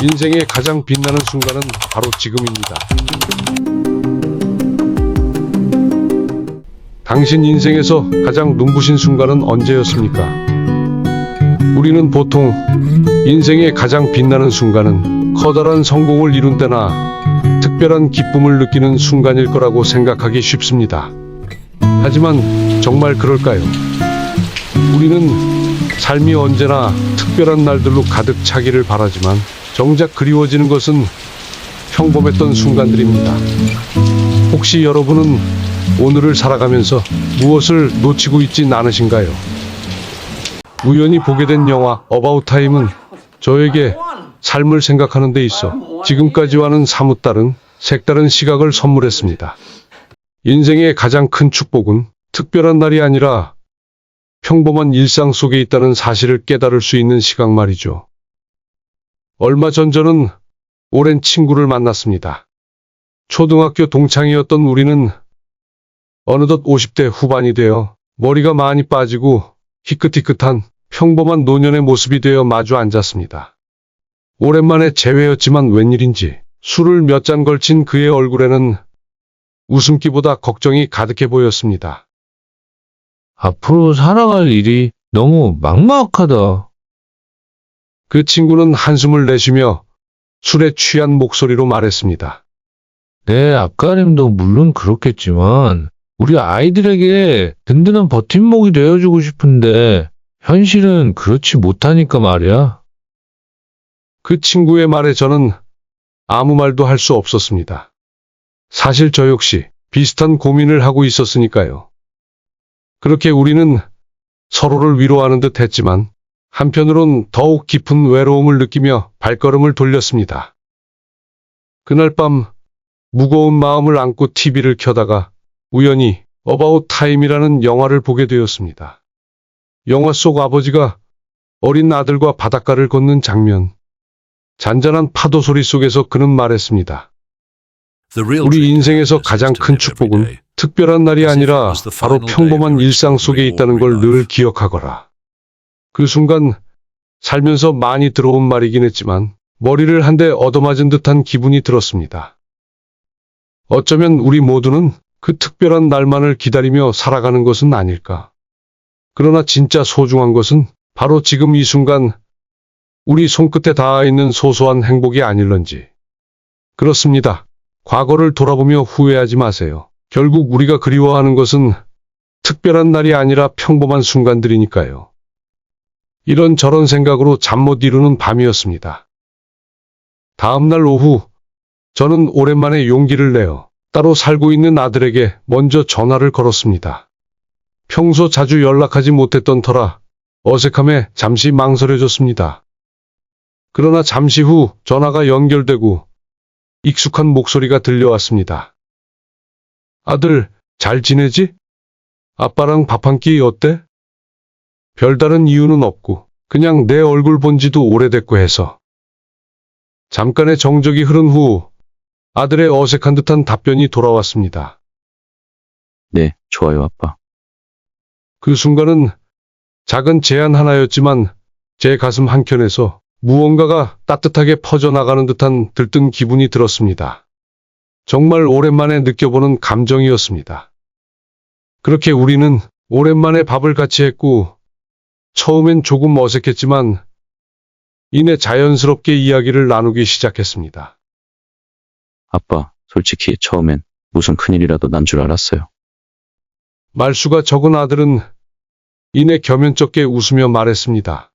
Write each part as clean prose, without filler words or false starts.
인생의 가장 빛나는 순간은 바로 지금입니다. 당신 인생에서 가장 눈부신 순간은 언제였습니까? 우리는 보통 인생의 가장 빛나는 순간은 커다란 성공을 이룬 때나 특별한 기쁨을 느끼는 순간일 거라고 생각하기 쉽습니다. 하지만 정말 그럴까요? 우리는 삶이 언제나 특별한 날들로 가득 차기를 바라지만 정작 그리워지는 것은 평범했던 순간들입니다. 혹시 여러분은 오늘을 살아가면서 무엇을 놓치고 있진 않으신가요? 우연히 보게 된 영화 어바웃 타임은 저에게 삶을 생각하는 데 있어 지금까지와는 사뭇 다른 색다른 시각을 선물했습니다. 인생의 가장 큰 축복은 특별한 날이 아니라 평범한 일상 속에 있다는 사실을 깨달을 수 있는 시각 말이죠. 얼마 전 저는 오랜 친구를 만났습니다. 초등학교 동창이었던 우리는 어느덧 50대 후반이 되어 머리가 많이 빠지고 희끗희끗한 평범한 노년의 모습이 되어 마주 앉았습니다. 오랜만에 재회였지만 웬일인지 술을 몇 잔 걸친 그의 얼굴에는 웃음기보다 걱정이 가득해 보였습니다. 앞으로 살아갈 일이 너무 막막하다. 그 친구는 한숨을 내쉬며 술에 취한 목소리로 말했습니다. 내 앞가림도 물론 그렇겠지만 우리 아이들에게 든든한 버팀목이 되어주고 싶은데 현실은 그렇지 못하니까 말이야. 그 친구의 말에 저는 아무 말도 할 수 없었습니다. 사실 저 역시 비슷한 고민을 하고 있었으니까요. 그렇게 우리는 서로를 위로하는 듯 했지만 한편으론 더욱 깊은 외로움을 느끼며 발걸음을 돌렸습니다. 그날 밤 무거운 마음을 안고 TV를 켜다가 우연히 어바웃 타임이라는 영화를 보게 되었습니다. 영화 속 아버지가 어린 아들과 바닷가를 걷는 장면. 잔잔한 파도 소리 속에서 그는 말했습니다. 우리 인생에서 가장 큰 축복은 특별한 날이 아니라 바로 평범한 일상 속에 있다는 걸 늘 기억하거라. 그 순간 살면서 많이 들어온 말이긴 했지만 머리를 한 대 얻어맞은 듯한 기분이 들었습니다. 어쩌면 우리 모두는 그 특별한 날만을 기다리며 살아가는 것은 아닐까. 그러나 진짜 소중한 것은 바로 지금 이 순간 우리 손끝에 닿아 있는 소소한 행복이 아닐런지. 그렇습니다. 과거를 돌아보며 후회하지 마세요. 결국 우리가 그리워하는 것은 특별한 날이 아니라 평범한 순간들이니까요. 이런저런 생각으로 잠 못 이루는 밤이었습니다. 다음 날 오후, 저는 오랜만에 용기를 내어 따로 살고 있는 아들에게 먼저 전화를 걸었습니다. 평소 자주 연락하지 못했던 터라 어색함에 잠시 망설여졌습니다. 그러나 잠시 후 전화가 연결되고 익숙한 목소리가 들려왔습니다. 아들, 잘 지내지? 아빠랑 밥 한 끼 어때? 별다른 이유는 없고 그냥 내 얼굴 본 지도 오래됐고 해서. 잠깐의 정적이 흐른 후 아들의 어색한 듯한 답변이 돌아왔습니다. 네, 좋아요, 아빠. 그 순간은 작은 제안 하나였지만 제 가슴 한켠에서 무언가가 따뜻하게 퍼져나가는 듯한 들뜬 기분이 들었습니다. 정말 오랜만에 느껴보는 감정이었습니다. 그렇게 우리는 오랜만에 밥을 같이 했고 처음엔 조금 어색했지만 이내 자연스럽게 이야기를 나누기 시작했습니다. 아빠, 솔직히 처음엔 무슨 큰일이라도 난 줄 알았어요. 말수가 적은 아들은 이내 겸연쩍게 웃으며 말했습니다.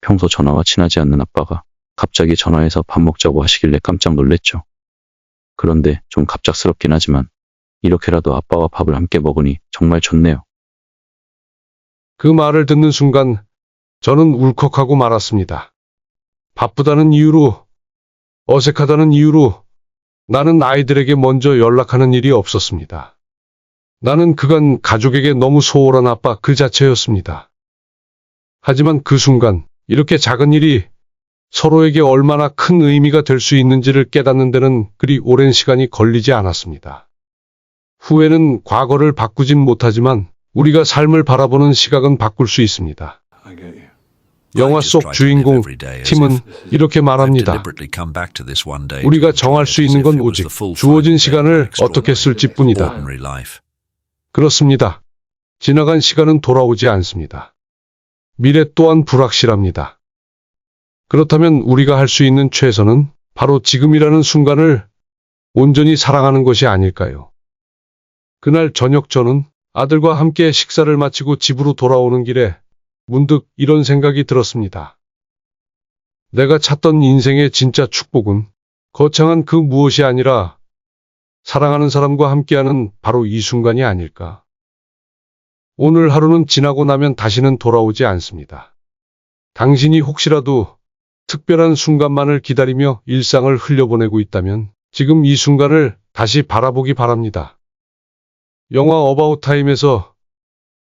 평소 전화와 친하지 않는 아빠가 갑자기 전화해서 밥 먹자고 하시길래 깜짝 놀랬죠. 그런데 좀 갑작스럽긴 하지만 이렇게라도 아빠와 밥을 함께 먹으니 정말 좋네요. 그 말을 듣는 순간 저는 울컥하고 말았습니다. 바쁘다는 이유로, 어색하다는 이유로 나는 아이들에게 먼저 연락하는 일이 없었습니다. 나는 그간 가족에게 너무 소홀한 아빠 그 자체였습니다. 하지만 그 순간 이렇게 작은 일이 서로에게 얼마나 큰 의미가 될 수 있는지를 깨닫는 데는 그리 오랜 시간이 걸리지 않았습니다. 후회는 과거를 바꾸진 못하지만 우리가 삶을 바라보는 시각은 바꿀 수 있습니다. 영화 속 주인공 팀은 이렇게 말합니다. 우리가 정할 수 있는 건 오직 주어진 시간을 어떻게 쓸지뿐이다. 그렇습니다. 지나간 시간은 돌아오지 않습니다. 미래 또한 불확실합니다. 그렇다면 우리가 할 수 있는 최선은 바로 지금이라는 순간을 온전히 사랑하는 것이 아닐까요? 그날 저녁 저는 아들과 함께 식사를 마치고 집으로 돌아오는 길에 문득 이런 생각이 들었습니다. 내가 찾던 인생의 진짜 축복은 거창한 그 무엇이 아니라 사랑하는 사람과 함께하는 바로 이 순간이 아닐까. 오늘 하루는 지나고 나면 다시는 돌아오지 않습니다. 당신이 혹시라도 특별한 순간만을 기다리며 일상을 흘려보내고 있다면 지금 이 순간을 다시 바라보기 바랍니다. 영화 어바웃 타임에서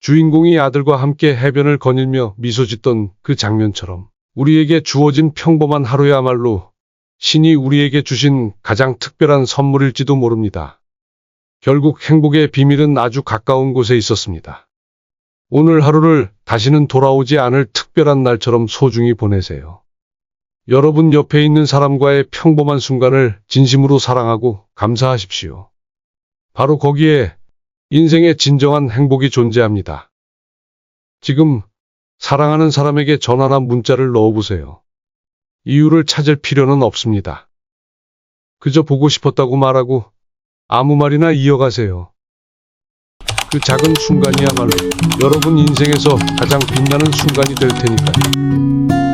주인공이 아들과 함께 해변을 거닐며 미소 짓던 그 장면처럼 우리에게 주어진 평범한 하루야말로 신이 우리에게 주신 가장 특별한 선물일지도 모릅니다. 결국 행복의 비밀은 아주 가까운 곳에 있었습니다. 오늘 하루를 다시는 돌아오지 않을 특별한 날처럼 소중히 보내세요. 여러분 옆에 있는 사람과의 평범한 순간을 진심으로 사랑하고 감사하십시오. 바로 거기에 인생의 진정한 행복이 존재합니다. 지금 사랑하는 사람에게 전화나 문자를 넣어보세요. 이유를 찾을 필요는 없습니다. 그저 보고 싶었다고 말하고 아무 말이나 이어가세요. 그 작은 순간이야말로 여러분 인생에서 가장 빛나는 순간이 될 테니까요.